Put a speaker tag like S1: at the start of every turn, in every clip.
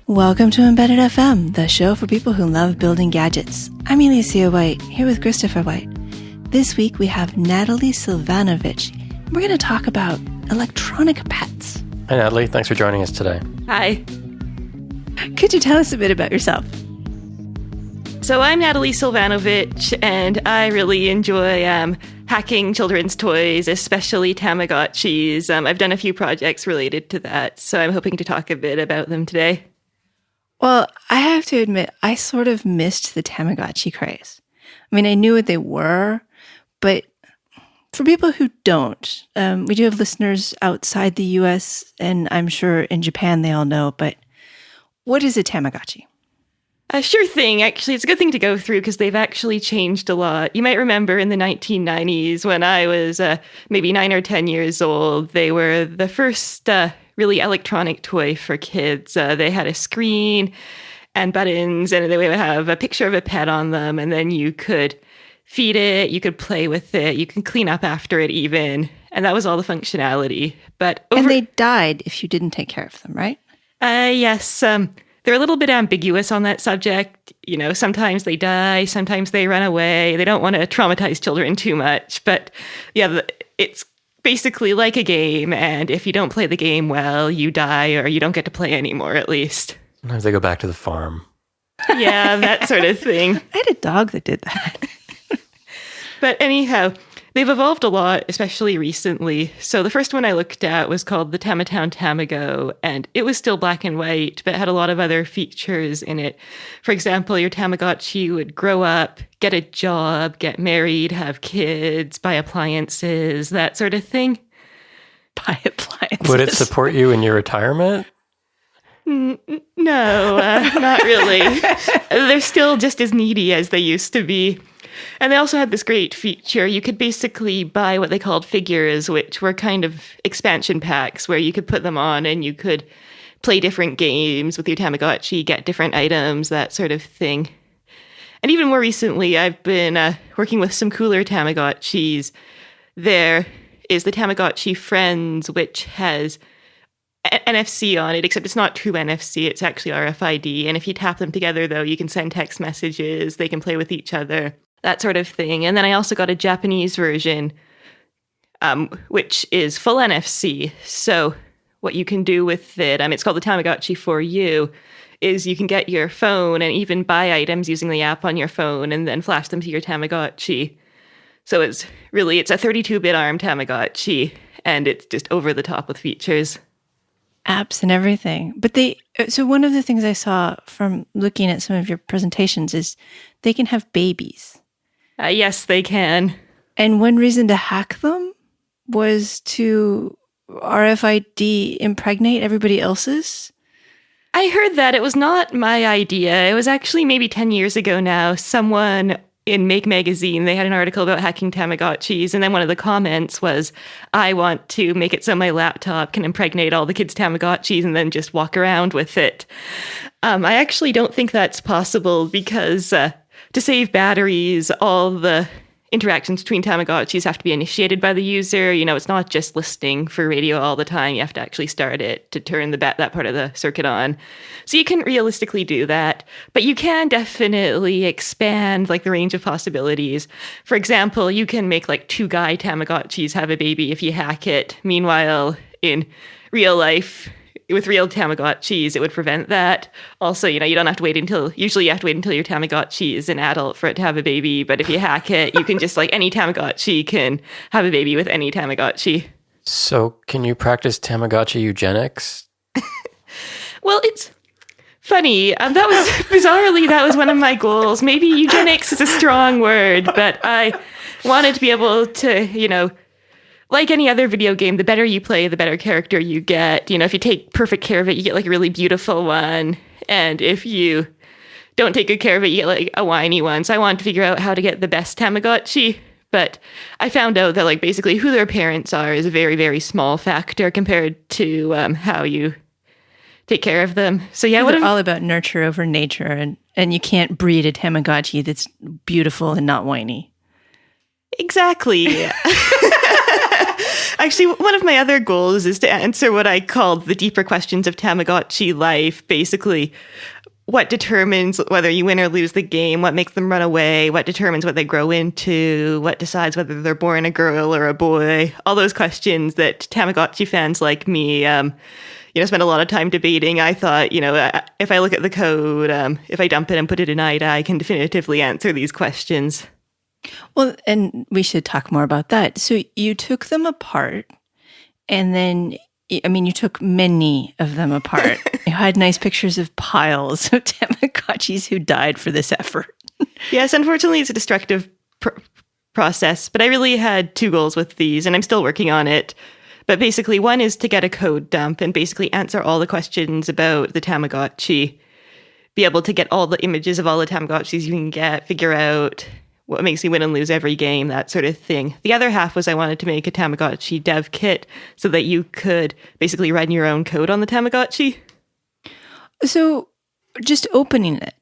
S1: Welcome to Embedded FM, the show for people who love building gadgets. I'm Alicia White, here with Christopher White. This week we have Natalie Silvanovich. We're going to talk about electronic pets.
S2: Hi, Natalie. Thanks for joining us today.
S3: Hi.
S1: Could you tell us a bit about yourself?
S3: So I'm Natalie Silvanovich, and I really enjoy hacking children's toys, especially Tamagotchis. I've done a few projects related to that, so I'm hoping to talk a bit about them today.
S1: Well, I have to admit, I sort of missed the Tamagotchi craze. I mean, I knew what they were, but for people who don't, we do have listeners outside the US, and I'm sure in Japan they all know, but what is a Tamagotchi?
S3: Sure thing. Actually, it's a good thing to go through because they've actually changed a lot. You might remember in the 1990s when I was maybe 9 or 10 years old, they were the first really electronic toy for kids. They had a screen and buttons, and they would have a picture of a pet on them, and then you could feed it, you could play with it, you can clean up after it even, and that was all the functionality.
S1: And they died if you didn't take care of them, right?
S3: Yes. They're a little bit ambiguous on that subject. You know, sometimes they die, sometimes they run away. They don't want to traumatize children too much. But yeah, it's basically like a game. And if you don't play the game well, you die or you don't get to play anymore, at least.
S2: Sometimes they go back to the farm.
S3: Yeah, that sort of thing.
S1: I had a dog that did that.
S3: But anyhow, they've evolved a lot, especially recently. So the first one I looked at was called the Tamatown Tamago, and it was still black and white, but had a lot of other features in it. For example, your Tamagotchi would grow up, get a job, get married, have kids, buy appliances, that sort of thing.
S1: Buy appliances.
S2: Would it support you in your retirement?
S3: No, not really. They're still just as needy as they used to be. And they also had this great feature. You could basically buy what they called figures, which were kind of expansion packs where you could put them on and you could play different games with your Tamagotchi, get different items, that sort of thing. And even more recently, I've been working with some cooler Tamagotchis. There is the Tamagotchi Friends, which has NFC on it, except it's not true NFC, it's actually RFID. And if you tap them together, though, you can send text messages, they can play with each other, that sort of thing. And then I also got a Japanese version, which is full NFC. So what you can do with it, it's called the Tamagotchi for You, is you can get your phone and even buy items using the app on your phone and then flash them to your Tamagotchi. So it's a 32-bit ARM Tamagotchi, and it's just over the top with features.
S1: Apps and everything. But so one of the things I saw from looking at some of your presentations is they can have babies.
S3: Yes, they can.
S1: And one reason to hack them was to RFID impregnate everybody else's?
S3: I heard that. It was not my idea. It was actually maybe 10 years ago now. Someone in Make magazine, they had an article about hacking Tamagotchis, and then one of the comments was, I want to make it so my laptop can impregnate all the kids' Tamagotchis and then just walk around with it. I actually don't think that's possible because to save batteries, all the interactions between Tamagotchis have to be initiated by the user. You know, it's not just listening for radio all the time. You have to actually start it to turn that part of the circuit on. So you can realistically do that, but you can definitely expand like the range of possibilities. For example, you can make like 2 guy Tamagotchis have a baby if you hack it. Meanwhile, in real life, with real Tamagotchis, it would prevent that. Also, you don't have to wait usually you have to wait until your Tamagotchi is an adult for it to have a baby. But if you hack it, you can just any Tamagotchi can have a baby with any Tamagotchi.
S2: So can you practice Tamagotchi eugenics?
S3: Well, it's funny. That was one of my goals. Maybe eugenics is a strong word, but I wanted to be able to, like any other video game, the better you play, the better character you get. If you take perfect care of it, you get a really beautiful one. And if you don't take good care of it, you get a whiny one. So I wanted to figure out how to get the best Tamagotchi. But I found out that basically who their parents are is a very, very small factor compared to how you take care of them. So yeah,
S1: it's all about nurture over nature, and you can't breed a Tamagotchi that's beautiful and not whiny.
S3: Exactly. Actually, actually, one of my other goals is to answer what I called the deeper questions of Tamagotchi life. Basically, what determines whether you win or lose the game? What makes them run away? What determines what they grow into? What decides whether they're born a girl or a boy? All those questions that Tamagotchi fans like me, spend a lot of time debating. I thought, if I look at the code, if I dump it and put it in IDA, I can definitively answer these questions.
S1: Well, and we should talk more about that. So you took them apart, and then, you took many of them apart. You had nice pictures of piles of Tamagotchis who died for this effort.
S3: Yes, unfortunately, it's a destructive process, but I really had two goals with these, and I'm still working on it. But basically, one is to get a code dump and basically answer all the questions about the Tamagotchi, be able to get all the images of all the Tamagotchis you can get, figure out what makes you win and lose every game, that sort of thing. The other half was I wanted to make a Tamagotchi dev kit so that you could basically run your own code on the Tamagotchi.
S1: So just opening it,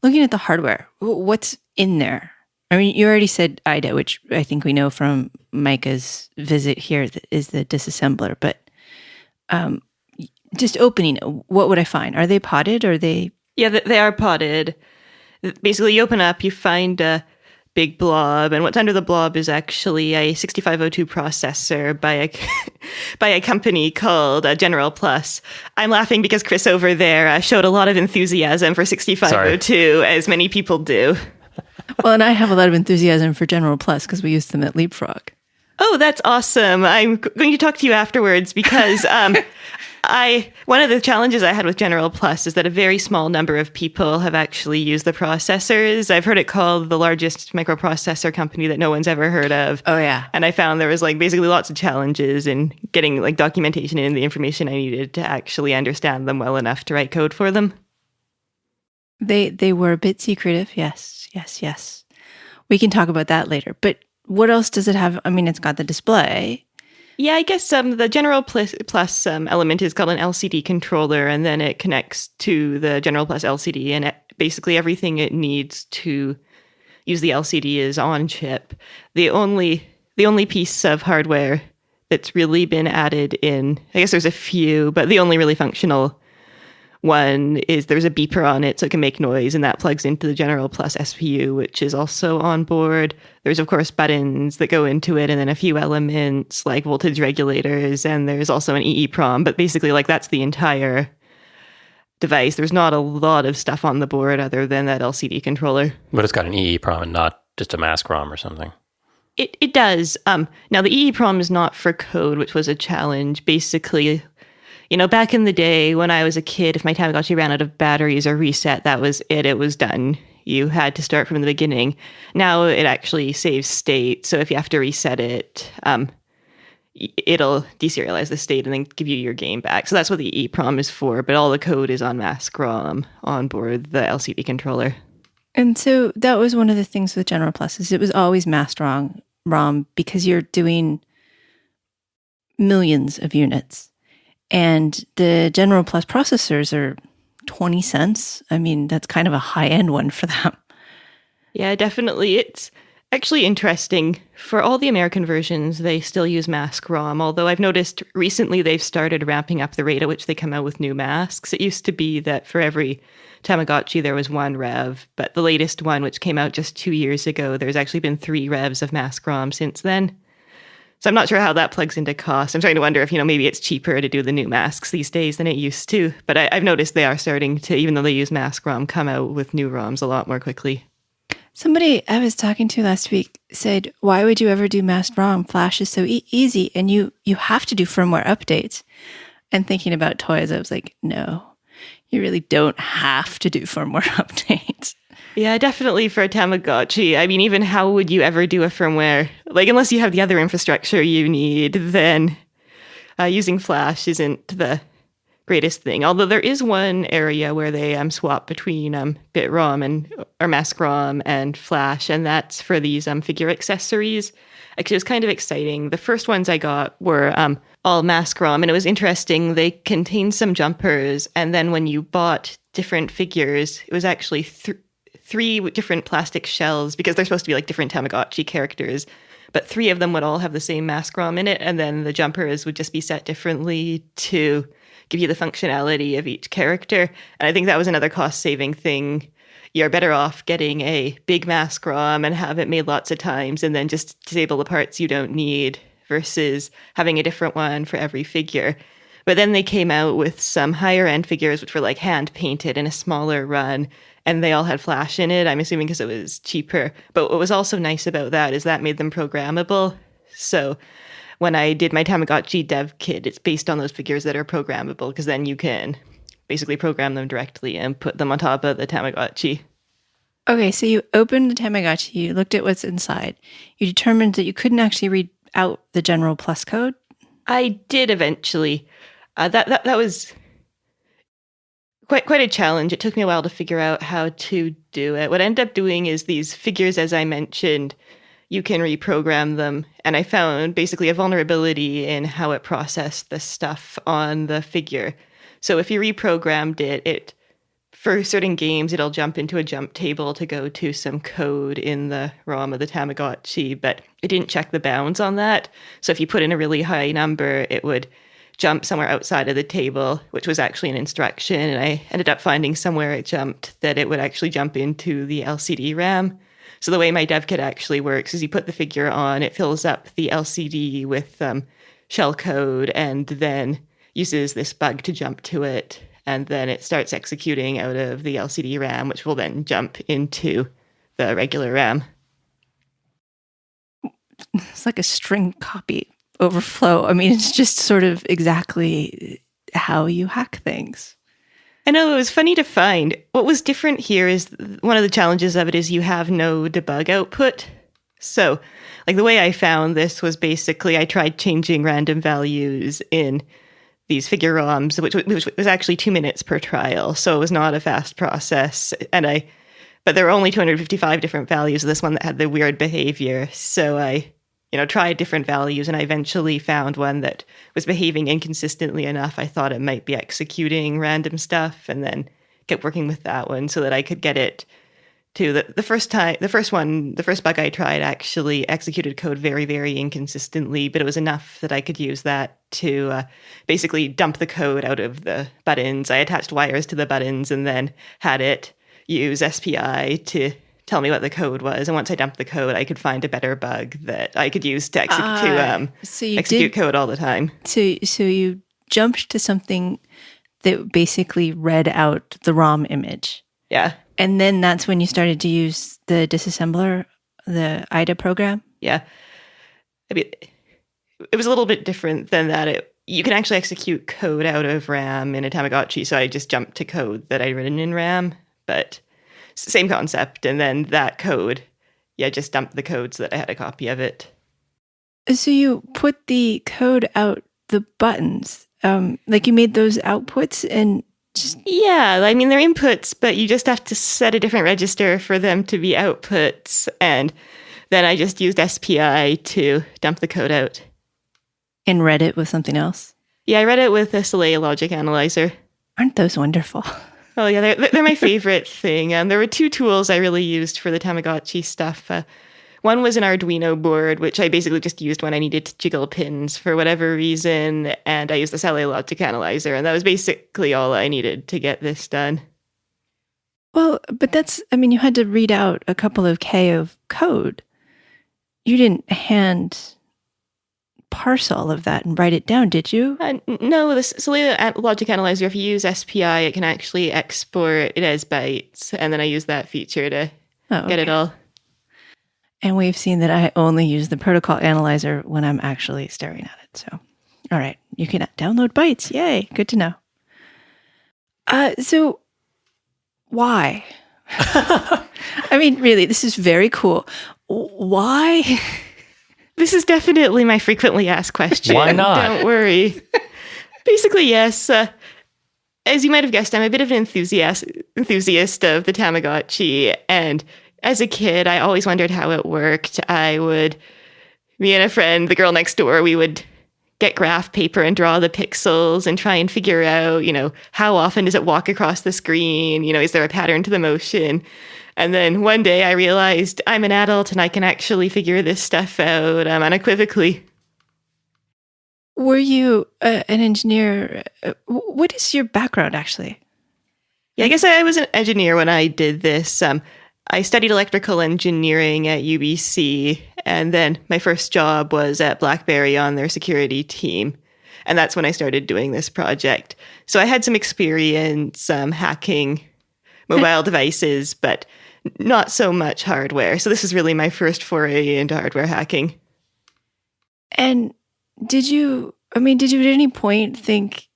S1: looking at the hardware, what's in there? You already said IDA, which I think we know from Micah's visit here is the disassembler, but just opening it, what would I find? Are they potted? Or are they?
S3: Yeah, they are potted. Basically, you open up, you find a big blob, and what's under the blob is actually a 6502 processor by a company called General Plus. I'm laughing because Chris over there showed a lot of enthusiasm for 6502, as many people do.
S1: Well, and I have a lot of enthusiasm for General Plus because we used them at Leapfrog.
S3: Oh, that's awesome. I'm going to talk to you afterwards because one of the challenges I had with General Plus is that a very small number of people have actually used the processors. I've heard it called the largest microprocessor company that no one's ever heard of.
S1: Oh, yeah.
S3: And I found there was basically lots of challenges in getting documentation and the information I needed to actually understand them well enough to write code for them.
S1: They were a bit secretive. Yes. We can talk about that later. But what else does it have? It's got the display.
S3: Yeah, I guess the General Plus element is called an LCD controller, and then it connects to the General Plus LCD, and basically everything it needs to use the LCD is on chip. The only piece of hardware that's really been added in, I guess there's a few, but the only really functional one is there's a beeper on it so it can make noise, and that plugs into the General Plus SPU, which is also on board. There's, of course, buttons that go into it, and then a few elements like voltage regulators, and there's also an EEPROM, but basically that's the entire device. There's not a lot of stuff on the board other than that LCD controller.
S2: But it's got an EEPROM and not just a mask ROM or something.
S3: It does. Now, the EEPROM is not for code, which was a challenge. Basically, back in the day when I was a kid, if my Tamagotchi ran out of batteries or reset, that was it. It was done. You had to start from the beginning. Now it actually saves state. So if you have to reset it, it'll deserialize the state and then give you your game back. So that's what the EEPROM is for. But all the code is on mask ROM on board the LCD controller.
S1: And so that was one of the things with General Plus is it was always masked ROM because you're doing millions of units. And the General Plus processors are 20 cents. That's kind of a high-end one for them.
S3: Yeah, definitely. It's actually interesting. For all the American versions, they still use mask ROM, although I've noticed recently they've started ramping up the rate at which they come out with new masks. It used to be that for every Tamagotchi there was one rev, but the latest one, which came out just 2 years ago, there's actually been 3 revs of mask ROM since then. So I'm not sure how that plugs into cost. I'm trying to wonder if, maybe it's cheaper to do the new masks these days than it used to. But I've noticed they are starting to, even though they use mask ROM, come out with new ROMs a lot more quickly.
S1: Somebody I was talking to last week said, why would you ever do masked ROM? Flash is so easy, and you have to do firmware updates. And thinking about toys, I was like, no, you really don't have to do firmware updates.
S3: Yeah, definitely for a Tamagotchi. Even how would you ever do a firmware? Unless you have the other infrastructure you need, then using Flash isn't the greatest thing. Although there is one area where they swap between BitROM or mask ROM and Flash, and that's for these figure accessories. Actually, it was kind of exciting. The first ones I got were all mask ROM, and it was interesting. They contained some jumpers, and then when you bought different figures, it was actually 3 different plastic shells, because they're supposed to be different Tamagotchi characters, but 3 of them would all have the same mask ROM in it, and then the jumpers would just be set differently to give you the functionality of each character. And I think that was another cost-saving thing. You're better off getting a big mask ROM and have it made lots of times and then just disable the parts you don't need versus having a different one for every figure. But then they came out with some higher end figures, which were like hand painted in a smaller run, and they all had Flash in it, I'm assuming because it was cheaper. But what was also nice about that is that made them programmable. So when I did my Tamagotchi dev kit, it's based on those figures that are programmable, because then you can basically program them directly and put them on top of the Tamagotchi.
S1: Okay, so you opened the Tamagotchi, you looked at what's inside. You determined that you couldn't actually read out the general plus code?
S3: I did eventually. That was quite a challenge. It took me a while to figure out how to do it. What I ended up doing is these figures, as I mentioned, you can reprogram them. And I found basically a vulnerability in how it processed the stuff on the figure. So if you reprogrammed it for certain games, it'll jump into a jump table to go to some code in the ROM of the Tamagotchi, but it didn't check the bounds on that. So if you put in a really high number, it would jump somewhere outside of the table, which was actually an instruction. And I ended up finding somewhere it jumped that it would actually jump into the LCD RAM. So the way my dev kit actually works is you put the figure on, it fills up the LCD with shell code, and then uses this bug to jump to it. And then it starts executing out of the LCD RAM, which will then jump into the regular RAM.
S1: It's like a string copy overflow. I mean, it's just sort of exactly how you hack things.
S3: I know, it was funny to find. What was different here is one of the challenges of it is you have no debug output. So, like, the way I found this was basically I tried changing random values in these figure ROMs, which was actually 2 minutes per trial. So it was not a fast process. But there were only 255 different values of this one that had the weird behavior. So I, tried different values, and I eventually found one that was behaving inconsistently enough. I thought it might be executing random stuff, and then kept working with that one so that I could get it to the first bug I tried actually executed code very, very inconsistently, but it was enough that I could use that to basically dump the code out of the buttons. I attached wires to the buttons and then had it use SPI to tell me what the code was. And once I dumped the code, I could find a better bug that I could use to execute code all the time.
S1: So you jumped to something that basically read out the ROM image.
S3: Yeah.
S1: And then that's when you started to use the disassembler, the IDA program?
S3: Yeah. I mean, it was a little bit different than that. You can actually execute code out of RAM in a Tamagotchi, so I just jumped to code that I'd written in RAM, but same concept. And then that code, just dumped the code so that I had a copy of it.
S1: So you put the code out the buttons, like you made those outputs and...
S3: Yeah, I mean, they're inputs, but you just have to set a different register for them to be outputs. And then I just used SPI to dump the code out.
S1: And read it with something else?
S3: Yeah, I read it with a Soleil logic analyzer.
S1: Aren't those wonderful?
S3: Oh, yeah, they're my favorite thing. There were 2 tools I really used for the Tamagotchi stuff. One was an Arduino board, which I basically just used when I needed to jiggle pins for whatever reason, and I used the Soleil logic analyzer, and that was basically all I needed to get this done.
S1: Well, but you had to read out a couple of K of code. You didn't hand parse all of that and write it down, did you?
S3: No, the Soleil logic analyzer, if you use SPI, it can actually export it as bytes, and then I use that feature to get it all.
S1: And we've seen that I only use the protocol analyzer when I'm actually staring at it. So, all right, you can download bytes. Yay, good to know. So, why? I mean, really, this is very cool. Why?
S3: This is definitely my frequently asked question.
S2: Why not?
S3: Don't worry. Basically, yes. As you might have guessed, I'm a bit of an enthusiast of the Tamagotchi, and as a kid, I always wondered how it worked. Me and a friend, the girl next door, we would get graph paper and draw the pixels and try and figure out, how often does it walk across the screen? Is there a pattern to the motion? And then one day I realized I'm an adult and I can actually figure this stuff out unequivocally.
S1: Were you an engineer? What is your background, actually?
S3: Yeah, I guess I was an engineer when I did this. I studied electrical engineering at UBC, and then my first job was at BlackBerry on their security team. And that's when I started doing this project. So I had some experience hacking mobile devices, but not so much hardware. So this is really my first foray into hardware hacking.
S1: And did you at any point think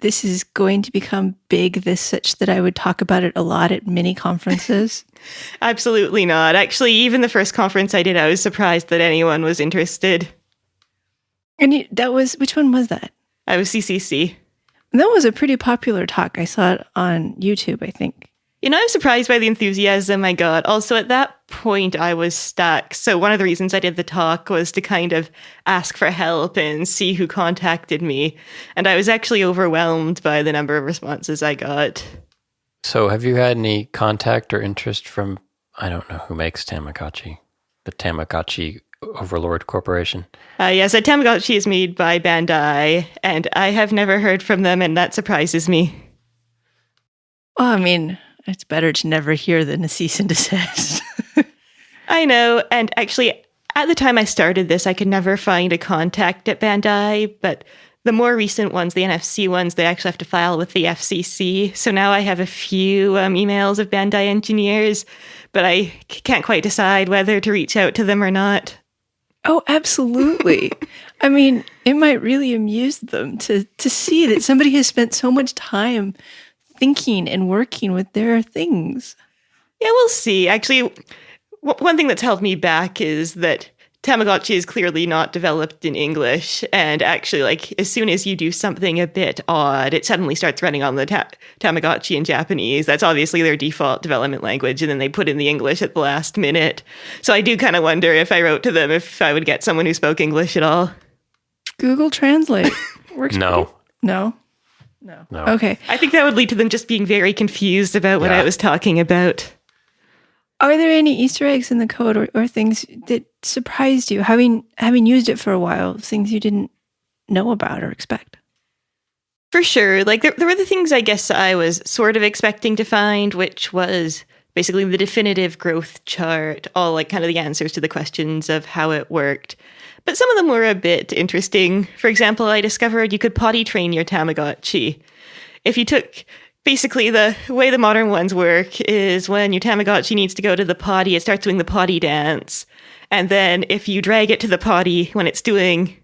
S1: this is going to become big such that I would talk about it a lot at mini conferences?
S3: Absolutely not. Actually, even the first conference I did, I was surprised that anyone was interested.
S1: And which one was that?
S3: I was CCC.
S1: That was a pretty popular talk. I saw it on YouTube, I think.
S3: You know, I was surprised by the enthusiasm I got. Also, at that point, I was stuck. So one of the reasons I did the talk was to kind of ask for help and see who contacted me. And I was actually overwhelmed by the number of responses I got.
S2: So have you had any contact or interest from, I don't know who makes Tamagotchi, the Tamagotchi Overlord Corporation?
S3: Yes, a Tamagotchi is made by Bandai, and I have never heard from them, and that surprises me.
S1: Well, I mean, it's better to never hear than a cease and desist.
S3: I know, and actually, at the time I started this, I could never find a contact at Bandai, but the more recent ones, the NFC ones, they actually have to file with the FCC. So now I have a few emails of Bandai engineers, but I can't quite decide whether to reach out to them or not.
S1: Oh, absolutely. I mean, it might really amuse them to see that somebody has spent so much time thinking and working with their things.
S3: Yeah, we'll see. Actually, one thing that's held me back is that Tamagotchi is clearly not developed in English, and actually, like, as soon as you do something a bit odd, it suddenly starts running on the Tamagotchi in Japanese. That's obviously their default development language, and then they put in the English at the last minute. So I do kind of wonder if I wrote to them if I would get someone who spoke English at all.
S1: Google Translate. Works.
S2: No.
S1: No? No. Okay.
S3: I think that would lead to them just being very confused about what I was talking about.
S1: Are there any Easter eggs in the code or things that surprised you, having used it for a while, things you didn't know about or expect?
S3: For sure. Like, there were the things I guess I was sort of expecting to find, which was basically the definitive growth chart, all like kind of the answers to the questions of how it worked. But some of them were a bit interesting. For example, I discovered you could potty train your Tamagotchi. If you took... Basically, the way the modern ones work is when your Tamagotchi needs to go to the potty, it starts doing the potty dance. And then if you drag it to the potty when it's doing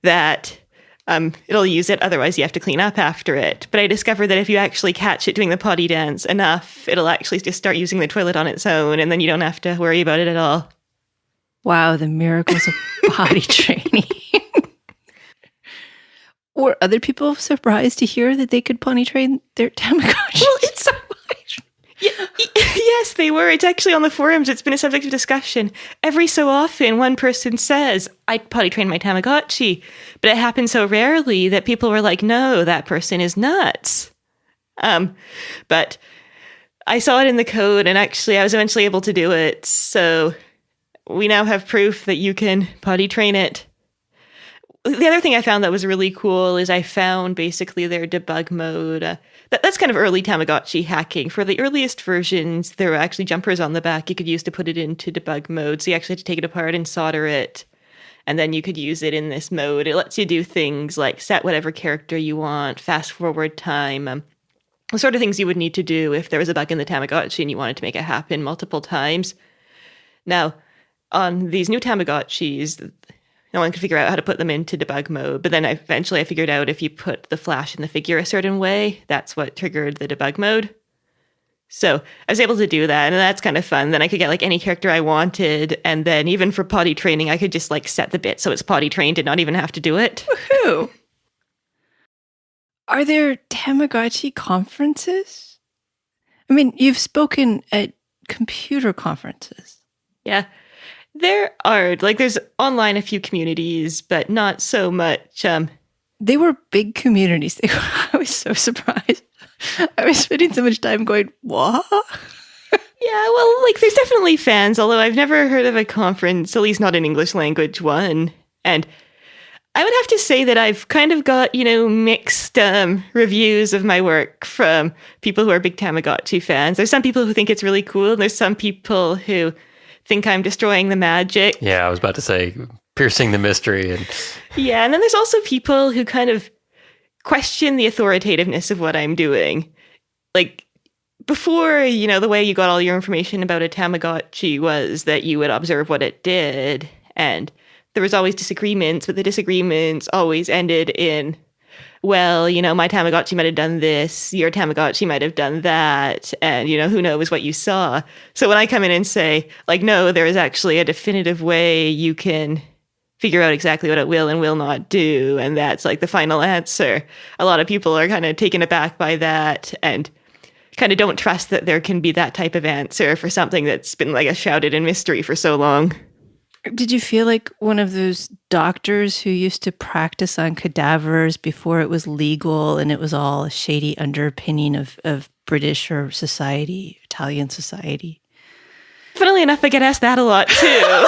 S3: that, it'll use it. Otherwise, you have to clean up after it. But I discovered that if you actually catch it doing the potty dance enough, it'll actually just start using the toilet on its own, and then you don't have to worry about it at all.
S1: Wow, the miracles of potty training. Were other people surprised to hear that they could potty train their Tamagotchi?
S3: Well, it's... Yes, they were. It's actually on the forums. It's been a subject of discussion. Every so often, one person says, I potty train my Tamagotchi. But it happens so rarely that people were like, no, that person is nuts. But I saw it in the code, and actually I was eventually able to do it. So we now have proof that you can potty train it. The other thing I found that was really cool is I found basically their debug mode. That's kind of early Tamagotchi hacking. For the earliest versions, there were actually jumpers on the back you could use to put it into debug mode. So you actually had to take it apart and solder it. And then you could use it in this mode. It lets you do things like set whatever character you want, fast forward time, the sort of things you would need to do if there was a bug in the Tamagotchi and you wanted to make it happen multiple times. Now, on these new Tamagotchis, no one could figure out how to put them into debug mode. But then I figured out if you put the flash in the figure a certain way, that's what triggered the debug mode. So I was able to do that, and that's kind of fun. Then I could get like any character I wanted. And then even for potty training, I could just like set the bit so it's potty trained and not even have to do it.
S1: Woohoo! Are there Tamagotchi conferences? I mean, you've spoken at computer conferences.
S3: Yeah. There are, like, there's online a few communities, but not so much.
S1: They were big communities. I was so surprised. I was spending so much time going, what?
S3: Yeah, well, like, there's definitely fans, although I've never heard of a conference, at least not an English language one. And I would have to say that I've kind of got, mixed reviews of my work from people who are big Tamagotchi fans. There's some people who think it's really cool, and there's some people who think I'm destroying the magic.
S2: Yeah, I was about to say, piercing the mystery.
S3: Yeah, and then there's also people who kind of question the authoritativeness of what I'm doing. Like, before, the way you got all your information about a Tamagotchi was that you would observe what it did, and there was always disagreements, but the disagreements always ended in, well, my Tamagotchi might have done this, your Tamagotchi might have done that, and, who knows what you saw. So when I come in and say, like, no, there is actually a definitive way you can figure out exactly what it will and will not do, and that's, like, the final answer, a lot of people are kind of taken aback by that and kind of don't trust that there can be that type of answer for something that's been, like, a shrouded in mystery for so long.
S1: Did you feel like one of those doctors who used to practice on cadavers before it was legal and it was all a shady underpinning of British or society, Italian society?
S3: Funnily enough, I get asked that a lot too.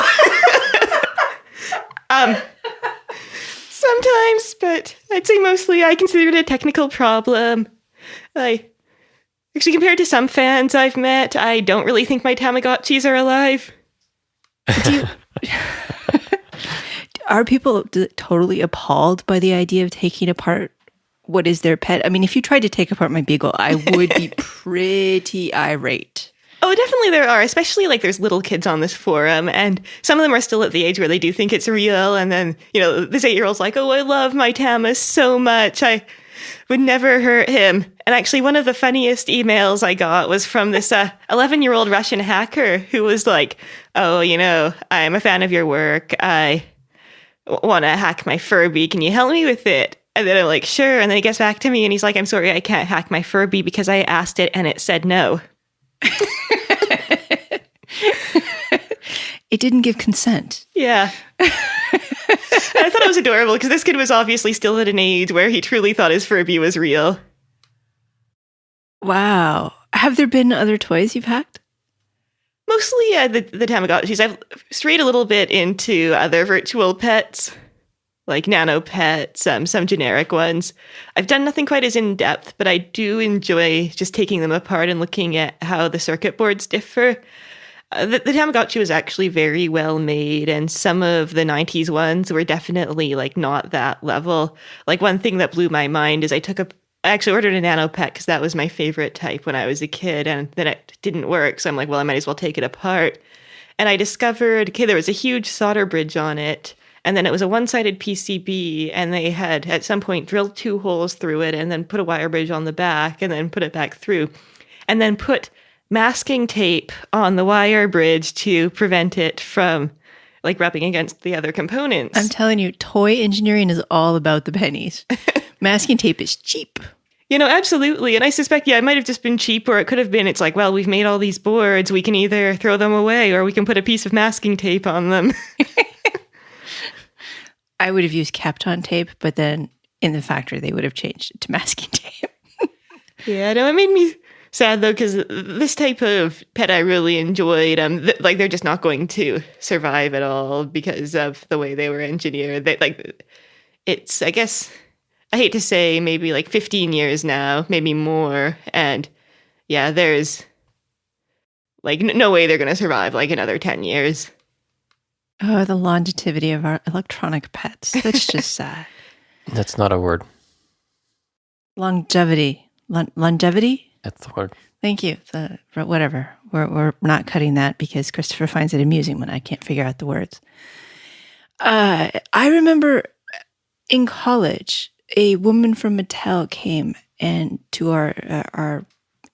S3: Sometimes, but I'd say mostly I consider it a technical problem. Actually, compared to some fans I've met, I don't really think my Tamagotchis are alive.
S1: Are people totally appalled by the idea of taking apart what is their pet? I mean, if you tried to take apart my beagle, I would be pretty irate.
S3: Oh, definitely there are, especially like there's little kids on this forum, and some of them are still at the age where they do think it's real, and then, this 8-year-old's like, oh, I love my Tamas so much, I would never hurt him. And actually, one of the funniest emails I got was from this 11-year-old Russian hacker who was like, oh, I'm a fan of your work. I want to hack my Furby. Can you help me with it? And then I'm like, sure. And then he gets back to me and he's like, I'm sorry, I can't hack my Furby because I asked it and it said no.
S1: It didn't give consent.
S3: Yeah. I thought it was adorable because this kid was obviously still at an age where he truly thought his Furby was real.
S1: Wow. Have there been other toys you've hacked?
S3: Mostly the Tamagotchis. I've strayed a little bit into other virtual pets, like nano pets, some generic ones. I've done nothing quite as in-depth, but I do enjoy just taking them apart and looking at how the circuit boards differ. The Tamagotchi was actually very well made, and some of the 90s ones were definitely like not that level. Like one thing that blew my mind is I actually ordered a nano pet because that was my favorite type when I was a kid, and then it didn't work. So I'm like, well, I might as well take it apart. And I discovered, there was a huge solder bridge on it, and then it was a one-sided PCB, and they had at some point drilled 2 holes through it and then put a wire bridge on the back and then put it back through and then put masking tape on the wire bridge to prevent it from like rubbing against the other components.
S1: I'm telling you, toy engineering is all about the pennies. Masking tape is cheap.
S3: Absolutely. And I suspect, it might have just been cheap, or it could have been, it's like, well, we've made all these boards. We can either throw them away or we can put a piece of masking tape on them.
S1: I would have used Kapton tape, but then in the factory, they would have changed it to masking tape.
S3: Yeah, no, it made me sad, though, because this type of pet I really enjoyed. They're just not going to survive at all because of the way they were engineered. It's, I guess, I hate to say, maybe like 15 years now, maybe more. And yeah, there's like no way they're going to survive like another 10 years.
S1: Oh, the longevity of our electronic pets. That's just sad.
S2: That's not a word.
S1: Longevity. Longevity?
S2: That's the word.
S1: Thank you. Whatever. We're not cutting that because Christopher finds it amusing when I can't figure out the words. I remember in college, a woman from Mattel came and to our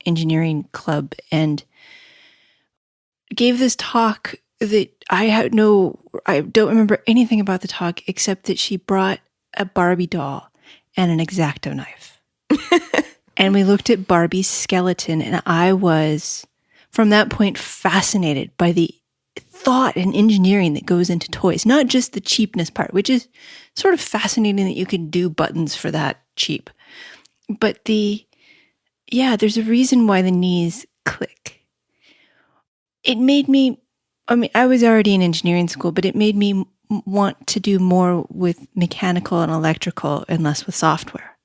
S1: engineering club and gave this talk that I don't remember anything about the talk except that she brought a Barbie doll and an X-Acto knife. And we looked at Barbie's skeleton, and I was, from that point, fascinated by the thought and engineering that goes into toys, not just the cheapness part, which is sort of fascinating that you can do buttons for that cheap. But there's a reason why the knees click. it made me, I mean, I was already in engineering school, but it made me want to do more with mechanical and electrical and less with software.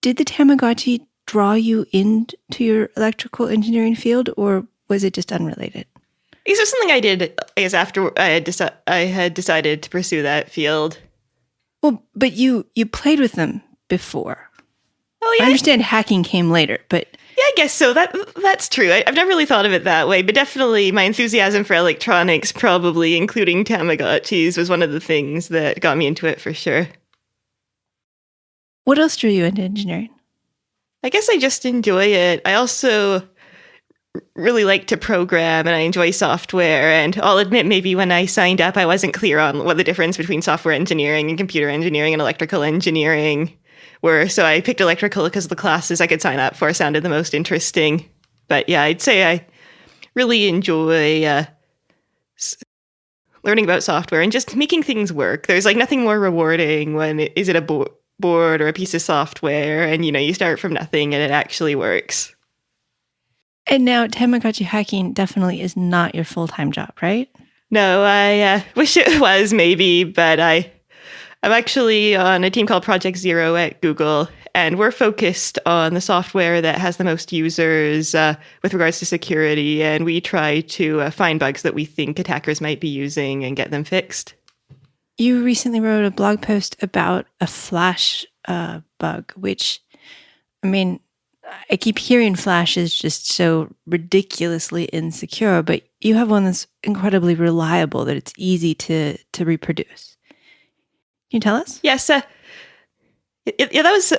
S1: Did the Tamagotchi draw you into your electrical engineering field, or was it just unrelated?
S3: This was something I did, I guess, after I had decided to pursue that field.
S1: Well, but you played with them before.
S3: Oh, yeah.
S1: I understand hacking came later, but...
S3: Yeah, I guess so. That's true. I've never really thought of it that way, but definitely my enthusiasm for electronics, probably including Tamagotchis, was one of the things that got me into it for sure.
S1: What else drew you into engineering?
S3: I guess I just enjoy it. I also really like to program and I enjoy software. And I'll admit, maybe when I signed up, I wasn't clear on what the difference between software engineering and computer engineering and electrical engineering were. So I picked electrical because the classes I could sign up for sounded the most interesting. But yeah, I'd say I really enjoy learning about software and just making things work. There's like nothing more rewarding when is it a board or a piece of software and you start from nothing and it actually works.
S1: And now Tamagotchi hacking definitely is not your full-time job, right?
S3: No, I wish it was maybe, but I'm actually on a team called Project Zero at Google, and we're focused on the software that has the most users with regards to security, and we try to find bugs that we think attackers might be using and get them fixed.
S1: You recently wrote a blog post about a Flash bug, which, I mean, I keep hearing Flash is just so ridiculously insecure, but you have one that's incredibly reliable, that it's easy to reproduce. Can you tell us?
S3: Yes. Yeah, that was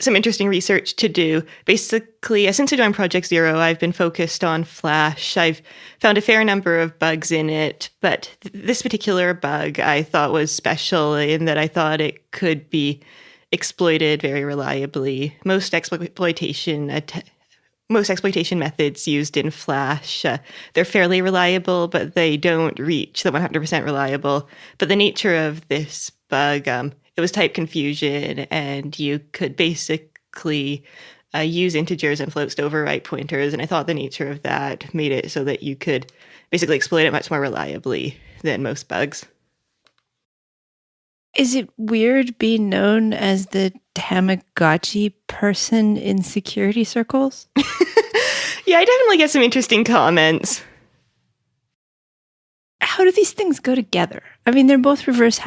S3: some interesting research to do. Basically, since I joined Project Zero, I've been focused on Flash. I've found a fair number of bugs in it, but this particular bug I thought was special in that I thought it could be exploited very reliably. Most exploitation methods used in Flash, they're fairly reliable, but they don't reach the 100% reliable. But the nature of this bug, it was type confusion, and you could basically use integers and floats to overwrite pointers. And I thought the nature of that made it so that you could basically exploit it much more reliably than most bugs.
S1: Is it weird being known as the Tamagotchi person in security circles?
S3: Yeah, I definitely get some interesting comments.
S1: How do these things go together? I mean, they're both reverse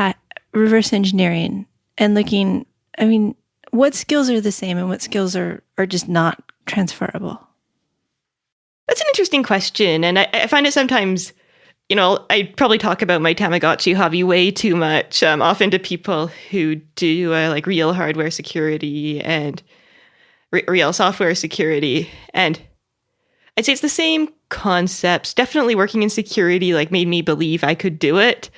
S1: engineering and looking, I mean, what skills are the same and what skills are just not transferable?
S3: That's an interesting question. And I find it sometimes, I probably talk about my Tamagotchi hobby way too much, often to people who do like real hardware security and real software security. And I'd say it's the same concepts. Definitely working in security like made me believe I could do it.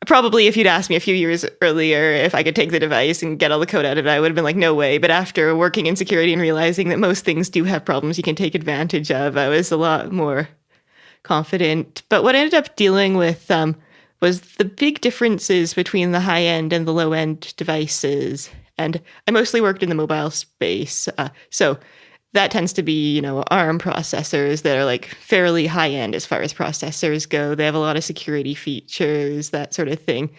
S3: Probably if you'd asked me a few years earlier if I could take the device and get all the code out of it, I would have been like, no way. But after working in security and realizing that most things do have problems you can take advantage of, I was a lot more confident. But what I ended up dealing with was the big differences between the high-end and the low-end devices. And I mostly worked in the mobile space. So that tends to be, ARM processors that are like fairly high-end as far as processors go. They have a lot of security features, that sort of thing.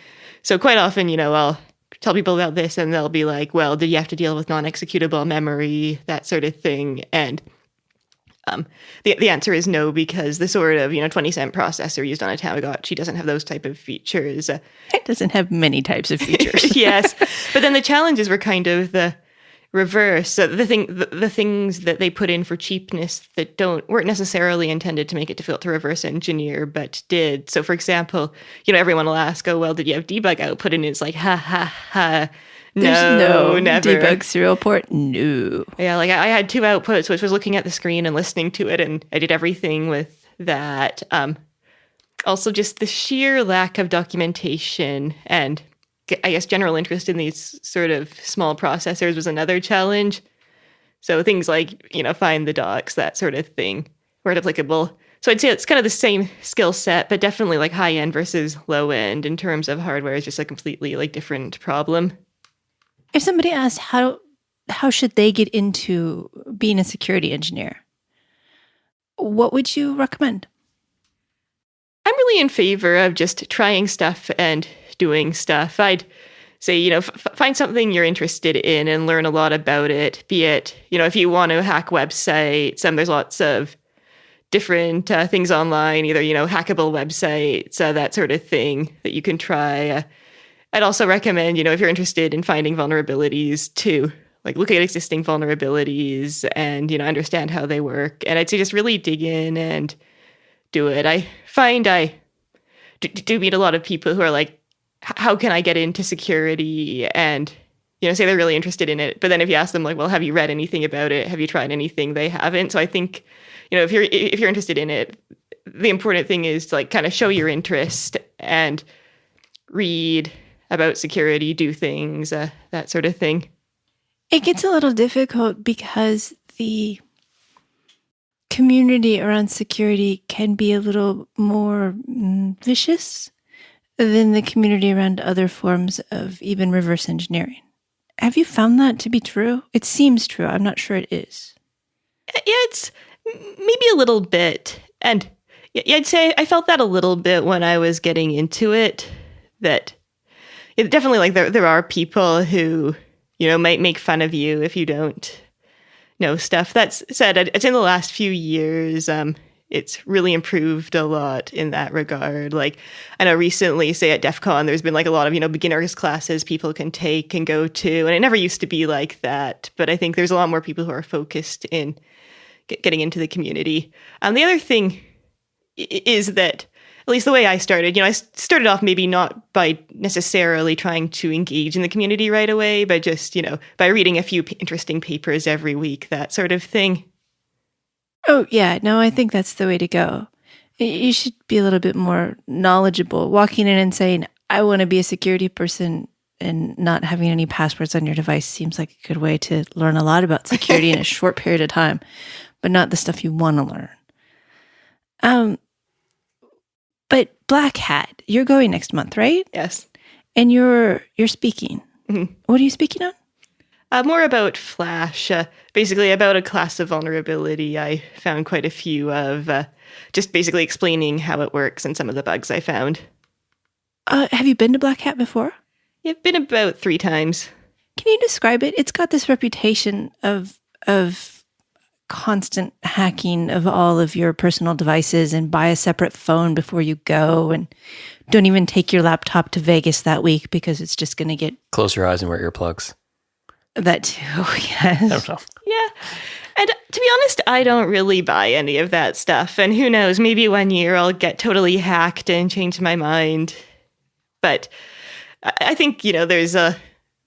S3: So quite often, I'll tell people about this and they'll be like, well, did you have to deal with non-executable memory, that sort of thing? And the answer is no, because the sort of 20-cent processor used on a Tamagotchi doesn't have those type of features.
S1: It doesn't have many types of features.
S3: Yes, but then the challenges were kind of the reverse. So the things that they put in for cheapness that weren't necessarily intended to make it difficult to reverse engineer, but did. So for example, everyone will ask, oh well, did you have debug output? And it's like, ha ha ha.
S1: There's no
S3: never.
S1: Debug serial port. No.
S3: Yeah, like I had two outputs, which was looking at the screen and listening to it, and I did everything with that. Also, just the sheer lack of documentation and I guess general interest in these sort of small processors was another challenge. So things like, find the docs, that sort of thing, weren't applicable. So I'd say it's kind of the same skill set, but definitely like high end versus low end in terms of hardware is just a completely like different problem.
S1: If somebody asked how should they get into being a security engineer, what would you recommend?
S3: I'm really in favor of just trying stuff and doing stuff. I'd say, find something you're interested in and learn a lot about it. Be it, if you want to hack websites, there's lots of different things online, either, hackable websites, that sort of thing that you can try. I'd also recommend, if you're interested in finding vulnerabilities, to look at existing vulnerabilities and, understand how they work. And I'd say just really dig in and do it. I find I do meet a lot of people who are like, how can I get into security? And, say they're really interested in it. But then if you ask them, well, have you read anything about it? Have you tried anything? They haven't. So I think, if you're interested in it, the important thing is to kind of show your interest and read about security, do things, that sort of thing.
S1: It gets a little difficult because the community around security can be a little more vicious than the community around other forms of even reverse engineering. Have you found that to be true? It seems true. I'm not sure it is.
S3: Yeah, it's maybe a little bit. And I'd say I felt that a little bit when I was getting into it, that it definitely there are people who, might make fun of you if you don't know stuff. That said, I'd say in the last few years, it's really improved a lot in that regard. I know recently, say at DEF CON, there's been a lot of, beginners classes people can take and go to. And it never used to be like that. But I think there's a lot more people who are focused in getting into the community. The other thing is that, at least the way I started, I started off maybe not by necessarily trying to engage in the community right away, but just, by reading a few interesting papers every week, that sort of thing.
S1: Oh, yeah. No, I think that's the way to go. You should be a little bit more knowledgeable. Walking in and saying, I want to be a security person, and not having any passwords on your device seems like a good way to learn a lot about security in a short period of time, but not the stuff you want to learn. But BlackHat, you're going next month, right?
S3: Yes.
S1: And you're speaking.
S3: Mm-hmm.
S1: What are you speaking on?
S3: More about Flash, basically about a class of vulnerability I found quite a few of, just basically explaining how it works and some of the bugs I found.
S1: Have you been to BlackHat before?
S3: I've been about 3 times.
S1: Can you describe it? It's got this reputation of constant hacking of all of your personal devices, and buy a separate phone before you go, and don't even take your laptop to Vegas that week because it's just going to get...
S2: Close your eyes and wear earplugs.
S1: That too, yes.
S2: I don't know.
S3: Yeah. And to be honest, I don't really buy any of that stuff. And who knows, maybe one year I'll get totally hacked and change my mind. But I think, there's a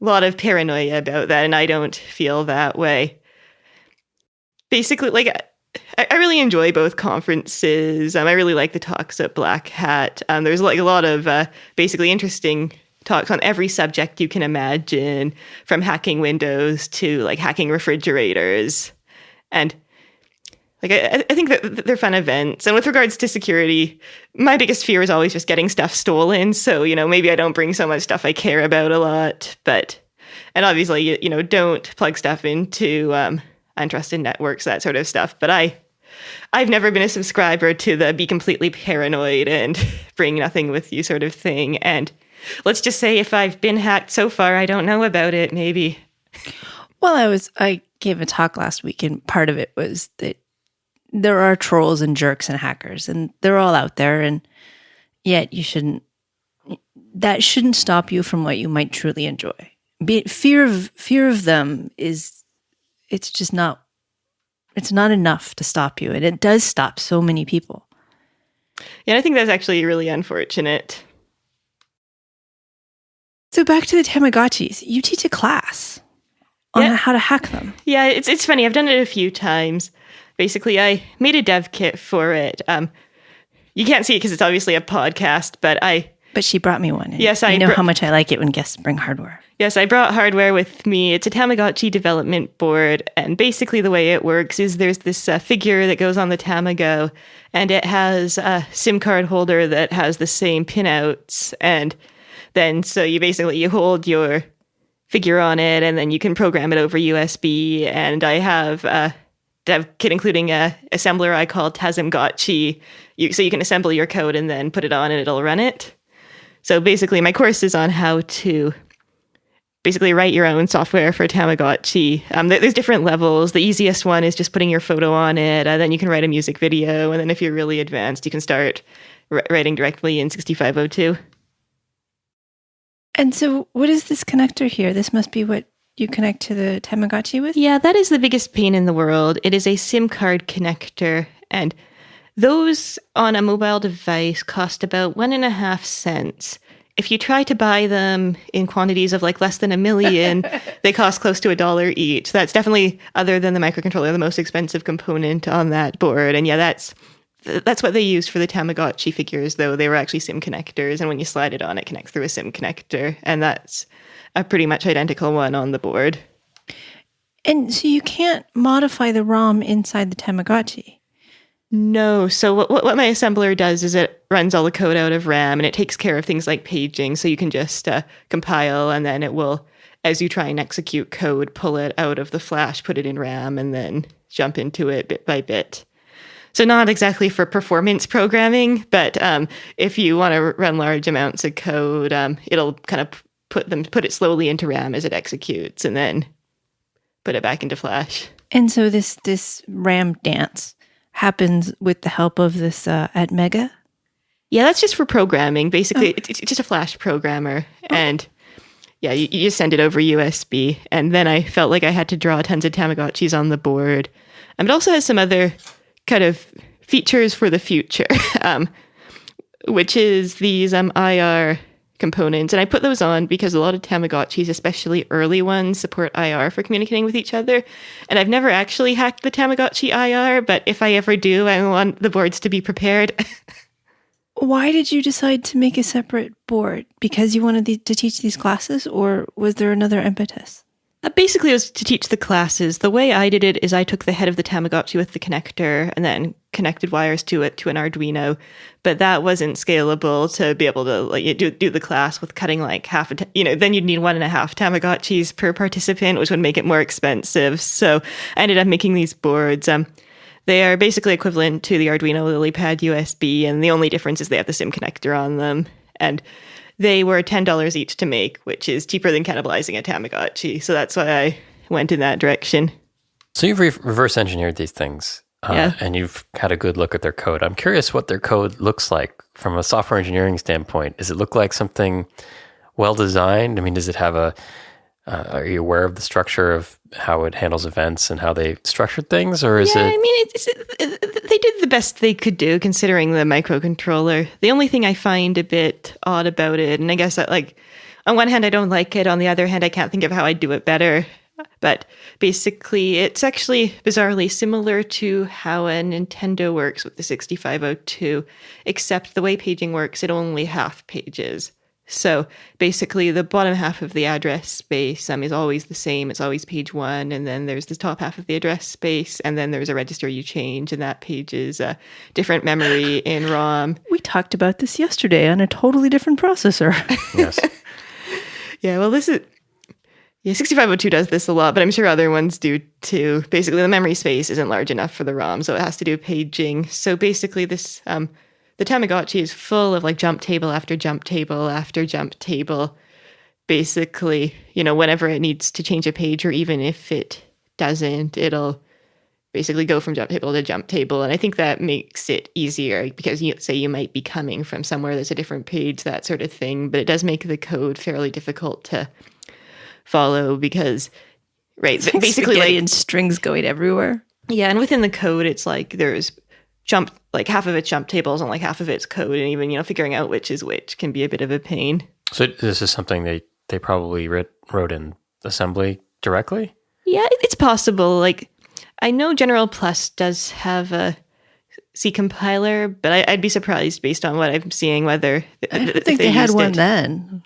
S3: lot of paranoia about that, and I don't feel that way. Basically, I really enjoy both conferences. I really like the talks at BlackHat. There's a lot of basically interesting talks on every subject you can imagine, from hacking Windows to hacking refrigerators. And I think that they're fun events. And with regards to security, my biggest fear is always just getting stuff stolen. So, maybe I don't bring so much stuff I care about a lot. And obviously, don't plug stuff into untrusted networks, that sort of stuff. But I've never been a subscriber to the be completely paranoid and bring nothing with you sort of thing. And let's just say if I've been hacked so far, I don't know about it, maybe.
S1: Well, I gave a talk last week, and part of it was that there are trolls and jerks and hackers, and they're all out there, and yet that shouldn't stop you from what you might truly enjoy. Fear of them it's just not enough to stop you, and it does stop so many people.
S3: Yeah, I think that's actually really unfortunate.
S1: So back to the Tamagotchis. You teach a class on how to hack them.
S3: Yeah, it's funny. I've done it a few times. Basically, I made a dev kit for it. You can't see it because it's obviously a podcast, but she
S1: brought me one.
S3: Yes,
S1: I know how much I like it when guests bring hardware.
S3: Yes, I brought hardware with me. It's a Tamagotchi development board, and basically the way it works is there's this figure that goes on the Tamago, and it has a SIM card holder that has the same pinouts, and then so you hold your figure on it, and then you can program it over USB. And I have dev kit, including a assembler I call Tamagotchi. So you can assemble your code and then put it on and it'll run it. So basically, my course is on how to basically write your own software for Tamagotchi. There's different levels. The easiest one is just putting your photo on it. Then you can write a music video. And then if you're really advanced, you can start writing directly in 6502.
S1: And so what is this connector here? This must be what you connect to the Tamagotchi with?
S3: Yeah, that is the biggest pain in the world. It is a SIM card connector. And those on a mobile device cost about 1.5 cents. If you try to buy them in quantities of like less than 1 million, they cost close to $1 each. That's definitely, other than the microcontroller, the most expensive component on that board. And yeah, that's what they used for the Tamagotchi figures, though. They were actually SIM connectors. And when you slide it on, it connects through a SIM connector. And that's a pretty much identical one on the board.
S1: And so you can't modify the ROM inside the Tamagotchi?
S3: No. So what my assembler does is it runs all the code out of RAM, and it takes care of things like paging. So you can just compile, and then it will, as you try and execute code, pull it out of the flash, put it in RAM, and then jump into it bit by bit. So not exactly for performance programming, but if you want to run large amounts of code, it'll kind of put it slowly into RAM as it executes, and then put it back into flash.
S1: And so this RAM dance happens with the help of this Atmega?
S3: Yeah, that's just for programming. Basically, it's just a flash programmer. And yeah, you just send it over USB. And then I felt like I had to draw tons of Tamagotchis on the board. It also has some other kind of features for the future, which is these IR components. And I put those on because a lot of Tamagotchis, especially early ones, support IR for communicating with each other. And I've never actually hacked the Tamagotchi IR, but if I ever do, I want the boards to be prepared.
S1: Why did you decide to make a separate board? Because you wanted to teach these classes, or was there another impetus?
S3: Basically, it was to teach the classes. The way I did it is I took the head of the Tamagotchi with the connector and then connected wires to it to an Arduino. But that wasn't scalable to be able to do the class with cutting like half then you'd need 1.5 Tamagotchis per participant, which would make it more expensive. So I ended up making these boards. They are basically equivalent to the Arduino LilyPad USB, and the only difference is they have the SIM connector on them. And they were $10 each to make, which is cheaper than cannibalizing a Tamagotchi. So that's why I went in that direction.
S2: So you've reverse engineered these things, and you've had a good look at their code. I'm curious what their code looks like from a software engineering standpoint. Does it look like something well designed? I mean, does it have are you aware of the structure of how it handles events and how they structured things, or is it?
S3: I mean, they did the best they could do considering the microcontroller. The only thing I find a bit odd about it, and I guess that, like, on one hand I don't like it, on the other hand I can't think of how I'd do it better. But basically, it's actually bizarrely similar to how a Nintendo works with the 6502, except the way paging works, it only half pages. So basically, the bottom half of the address space is always the same. It's always page 1, and then there's the top half of the address space, and then there's a register you change, and that page is a different memory in ROM.
S1: We talked about this yesterday on a totally different processor.
S2: Yes.
S3: Yeah, well, 6502 does this a lot, but I'm sure other ones do too. Basically, the memory space isn't large enough for the ROM, so it has to do paging. So basically, this the Tamagotchi is full of like jump table after jump table after jump table. Basically, whenever it needs to change a page, or even if it doesn't, it'll basically go from jump table to jump table. And I think that makes it easier because you might be coming from somewhere that's a different page, that sort of thing. But it does make the code fairly difficult to follow because, right,
S1: it's basically like and strings going everywhere.
S3: Yeah, and within the code, it's like there's half of it's jump tables and like half of it's code, and even figuring out which is which can be a bit of a pain.
S2: So this is something they probably wrote in assembly directly?
S3: Yeah, it's possible. Like, I know General Plus does have a C compiler, but I'd be surprised based on what I'm seeing whether
S1: I don't think they had one then.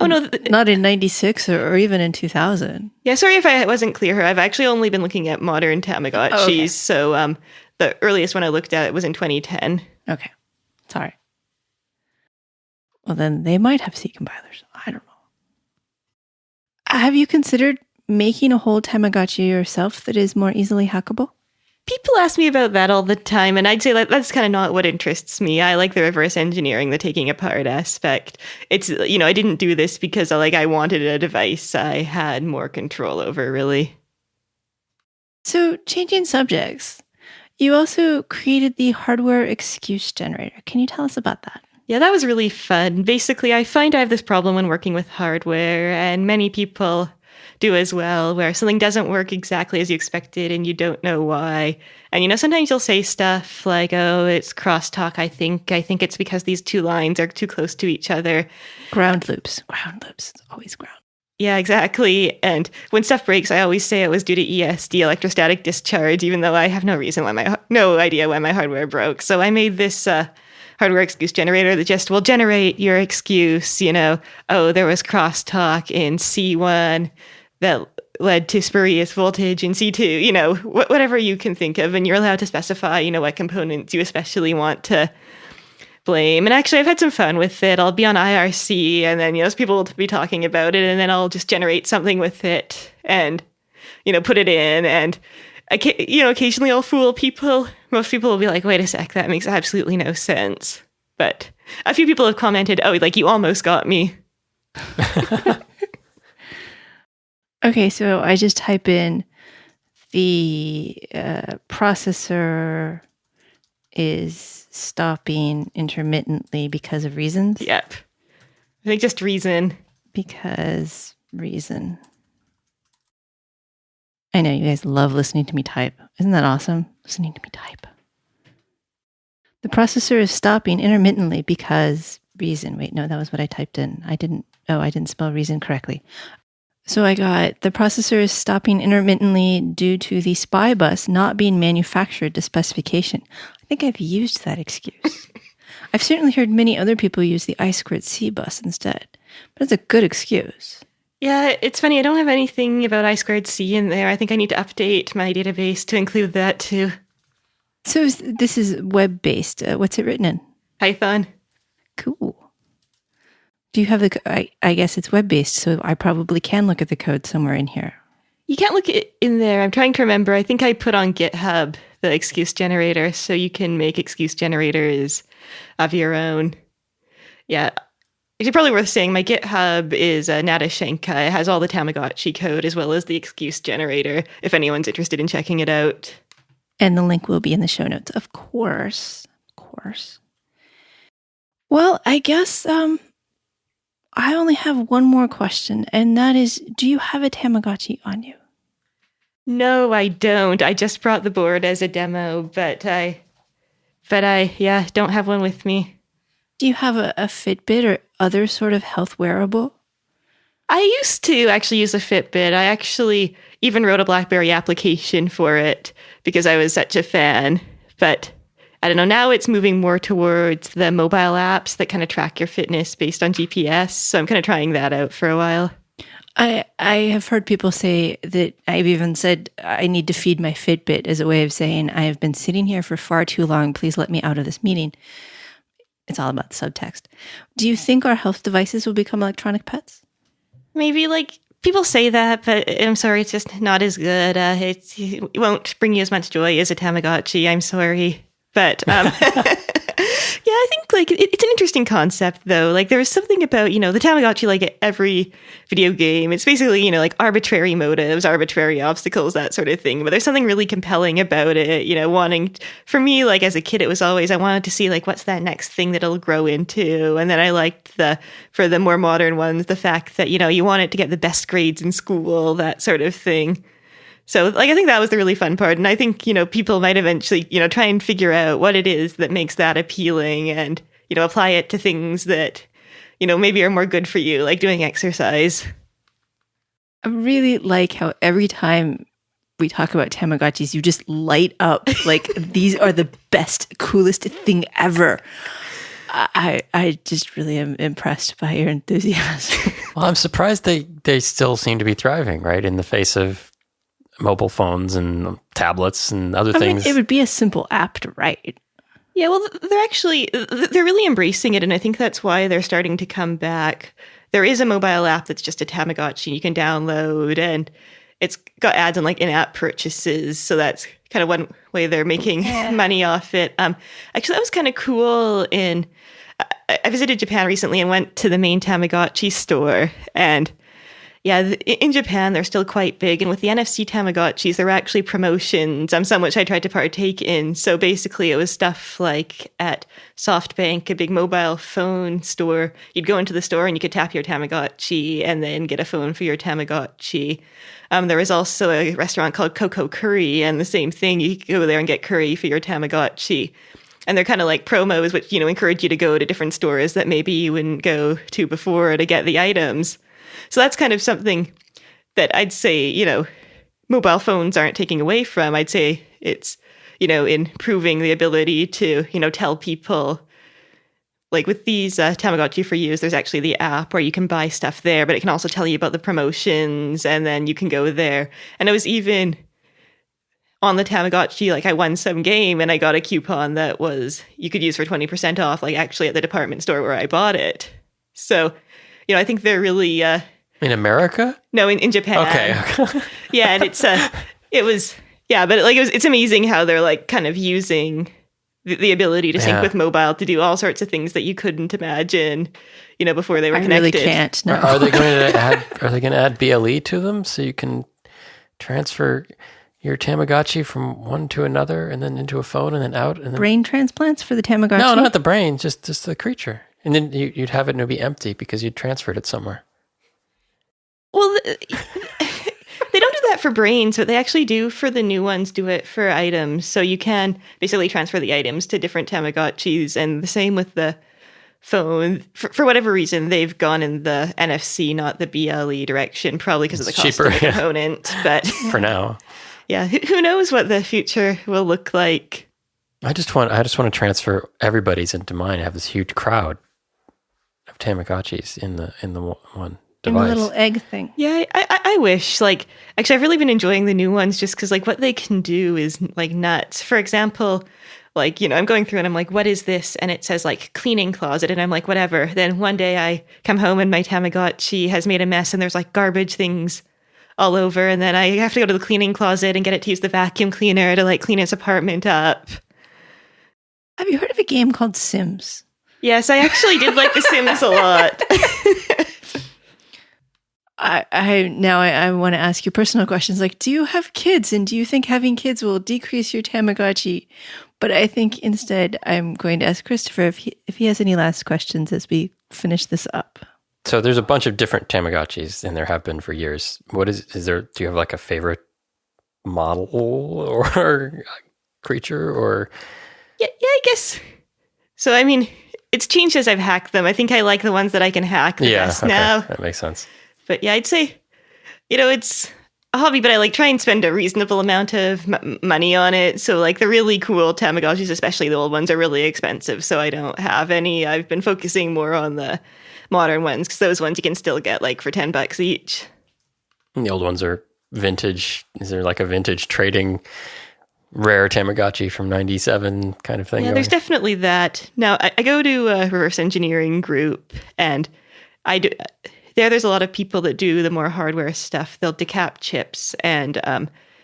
S3: Oh no,
S1: not in 96 or even in 2000.
S3: Yeah, sorry if I wasn't clear. I've actually only been looking at modern Tamagotchis.
S1: Oh, okay.
S3: So the earliest one I looked at was in 2010.
S1: Okay, sorry. Well, then they might have C compilers. I don't know. Have you considered making a whole Tamagotchi yourself that is more easily hackable?
S3: People ask me about that all the time, and I'd say that's kind of not what interests me. I like the reverse engineering, the taking apart aspect. It's, I didn't do this because I wanted a device I had more control over, really.
S1: So, changing subjects, you also created the hardware excuse generator. Can you tell us about that?
S3: Yeah, that was really fun. Basically, I find I have this problem when working with hardware, and many people do as well, where something doesn't work exactly as you expected and you don't know why. And, sometimes you'll say stuff like, oh, it's crosstalk, I think it's because these two lines are too close to each other.
S1: Ground loops. It's always ground.
S3: Yeah, exactly. And when stuff breaks, I always say it was due to ESD, electrostatic discharge, even though I have no idea why my hardware broke. So I made this hardware excuse generator that just will generate your excuse, oh, there was crosstalk in C1 that led to spurious voltage in C2, whatever you can think of. And you're allowed to specify, what components you especially want to blame. And actually, I've had some fun with it. I'll be on IRC and then, people will be talking about it, and then I'll just generate something with it and, put it in. And, occasionally I'll fool people. Most people will be like, wait a sec, that makes absolutely no sense. But a few people have commented, oh, you almost got me.
S1: Okay, so I just type in the processor is stopping intermittently because of reasons.
S3: Yep. I think just reason.
S1: Because reason. I know you guys love listening to me type. Isn't that awesome? Listening to me type. The processor is stopping intermittently because reason. Wait, no, that was what I typed in. I didn't spell reason correctly. So I got the processor is stopping intermittently due to the SPI bus not being manufactured to specification. I think I've used that excuse. I've certainly heard many other people use the I2C bus instead, but it's a good excuse.
S3: Yeah, it's funny. I don't have anything about I2C in there. I think I need to update my database to include that too.
S1: So this is web-based. What's it written in?
S3: Python.
S1: Cool. Do you have I guess it's web-based, so I probably can look at the code somewhere in here.
S3: You can't look it in there. I'm trying to remember. I think I put on GitHub the excuse generator, so you can make excuse generators of your own. Yeah. It's probably worth saying my GitHub is Natashenka. It has all the Tamagotchi code as well as the excuse generator, if anyone's interested in checking it out.
S1: And the link will be in the show notes, of course. Well, I guess I only have one more question, and that is, do you have a Tamagotchi on you?
S3: No, I don't. I just brought the board as a demo, but I don't have one with me.
S1: Do you have a Fitbit or other sort of health wearable?
S3: I used to actually use a Fitbit. I actually even wrote a BlackBerry application for it because I was such a fan. But I don't know, now it's moving more towards the mobile apps that kind of track your fitness based on GPS. So I'm kind of trying that out for a while.
S1: I have heard people say that, I've even said I need to feed my Fitbit as a way of saying I have been sitting here for far too long. Please let me out of this meeting. It's all about the subtext. Do you think our health devices will become electronic pets?
S3: Maybe, people say that, but I'm sorry, it's just not as good. It won't bring you as much joy as a Tamagotchi. I'm sorry. But yeah, I think it's an interesting concept though. There's something about, the Tamagotchi, every video game, it's basically, arbitrary motives, arbitrary obstacles, that sort of thing. But there's something really compelling about it, wanting, for me, as a kid, it was always, I wanted to see what's that next thing that it'll grow into. And then I liked for the more modern ones, the fact that, you want it to get the best grades in school, that sort of thing. So, I think that was the really fun part. And I think, people might eventually, try and figure out what it is that makes that appealing and, apply it to things that, maybe are more good for you, like doing exercise.
S1: I really like how every time we talk about Tamagotchis, you just light up these are the best, coolest thing ever. I just really am impressed by your enthusiasm.
S2: Well, I'm surprised they still seem to be thriving, right? In the face of mobile phones and tablets and other things.
S1: It would be a simple app to write.
S3: Yeah, well, they're really embracing it, and I think that's why they're starting to come back. There is a mobile app that's just a Tamagotchi you can download, and it's got ads on like in-app purchases. So that's kind of one way they're making money off it. Actually, that was kind of cool. I visited Japan recently and went to the main Tamagotchi store. And yeah, in Japan, they're still quite big. And with the NFC Tamagotchis, there were actually promotions, some which I tried to partake in. So basically, it was stuff like at SoftBank, a big mobile phone store. You'd go into the store and you could tap your Tamagotchi and then get a phone for your Tamagotchi. There was also a restaurant called Coco Curry, and the same thing. You could go there and get curry for your Tamagotchi. And they're kind of like promos, which, encourage you to go to different stores that maybe you wouldn't go to before to get the items. So that's kind of something that I'd say, mobile phones aren't taking away from. I'd say it's, improving the ability to, tell people. Like with these Tamagotchi for Use, there's actually the app where you can buy stuff there, but it can also tell you about the promotions, and then you can go there. And it was even on the Tamagotchi, like I won some game and I got a coupon that you could use for 20% off, like actually at the department store where I bought it. So, I think they're really...
S2: in America?
S3: No, in Japan.
S2: Okay.
S3: Yeah, and it's amazing how they're like kind of using the ability to sync with mobile to do all sorts of things that you couldn't imagine, before they were connected.
S1: I really can't. No.
S2: Are they going to add BLE to them so you can transfer your Tamagotchi from one to another and then into a phone and then out? And then...
S1: Brain transplants for the Tamagotchi?
S2: No, not the brain, just the creature. And then you'd have it and it would be empty because you'd transferred it somewhere.
S3: Well, they don't do that for brains, but they actually do for the new ones, do it for items. So you can basically transfer the items to different Tamagotchis, and the same with the phone. For whatever reason, they've gone in the NFC, not the BLE direction, probably because of the cost of the component. But
S2: for now.
S3: Yeah, who knows what the future will look like.
S2: I just want to transfer everybody's into mine. I have this huge crowd of Tamagotchis in the one device.
S1: In the little egg thing.
S3: Yeah, I wish. Like, actually, I've really been enjoying the new ones just because, like, what they can do is like nuts. For example, like, I'm going through and I'm like, what is this? And it says like cleaning closet, and I'm like, whatever. Then one day I come home and my Tamagotchi has made a mess, and there's like garbage things all over, and then I have to go to the cleaning closet and get it to use the vacuum cleaner to like clean its apartment up.
S1: Have you heard of a game called Sims?
S3: Yes, I actually did like The Sims a lot.
S1: I want to ask you personal questions. Like, do you have kids, and do you think having kids will decrease your Tamagotchi? But I think instead I'm going to ask Christopher if he has any last questions as we finish this up.
S2: So there's a bunch of different Tamagotchis, and there have been for years. Do you have like a favorite model or creature or?
S3: Yeah, I guess. So, I mean, it's changed as I've hacked them. I think I like the ones that I can hack the best now.
S2: That makes sense.
S3: But yeah, I'd say, it's a hobby, but I like try and spend a reasonable amount of money on it. So like the really cool Tamagotchis, especially the old ones, are really expensive. So I don't have any. I've been focusing more on the modern ones because those ones you can still get like for $10 each.
S2: And the old ones are vintage. Is there like a vintage trading rare Tamagotchi from 97 kind of thing?
S3: Yeah, there's definitely that. Now, I go to a reverse engineering group, and I do. There's a lot of people that do the more hardware stuff. They'll decap chips and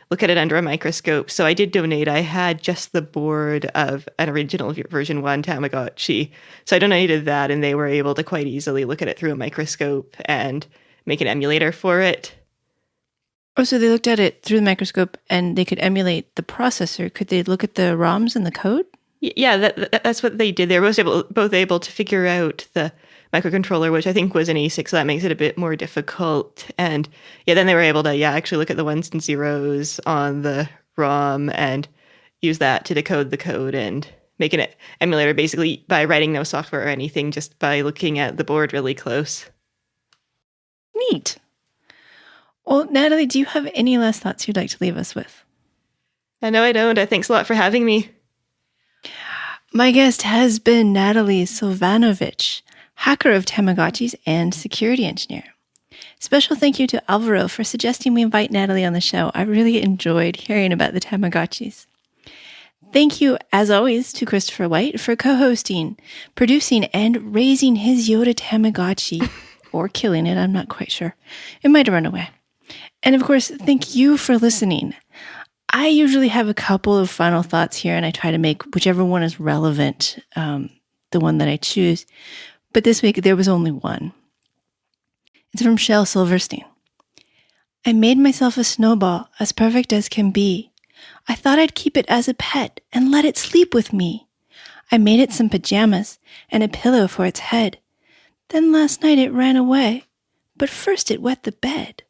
S3: look at it under a microscope. So I did donate. I had just the board of an original version 1 Tamagotchi. So I donated that, and they were able to quite easily look at it through a microscope and make an emulator for it.
S1: Oh, so they looked at it through the microscope and they could emulate the processor. Could they look at the ROMs and the code?
S3: Yeah, that's what they did. They were both able to figure out the microcontroller, which I think was an ASIC, so that makes it a bit more difficult. And yeah, then they were able to actually look at the ones and zeros on the ROM and use that to decode the code and make an emulator basically by writing no software or anything, just by looking at the board really close.
S1: Neat. Well, Natalie, do you have any last thoughts you'd like to leave us with?
S3: No, I don't. Thanks a lot for having me.
S1: My guest has been Natalie Silvanovich, hacker of Tamagotchis and security engineer. Special thank you to Alvaro for suggesting we invite Natalie on the show. I really enjoyed hearing about the Tamagotchis. Thank you, as always, to Christopher White for co-hosting, producing, and raising his Yoda Tamagotchi. Or killing it, I'm not quite sure. It might have run away. And of course, thank you for listening. I usually have a couple of final thoughts here, and I try to make whichever one is relevant, the one that I choose. But this week, there was only one. It's from Shel Silverstein. I made myself a snowball as perfect as can be. I thought I'd keep it as a pet and let it sleep with me. I made it some pajamas and a pillow for its head. Then last night it ran away, but first it wet the bed.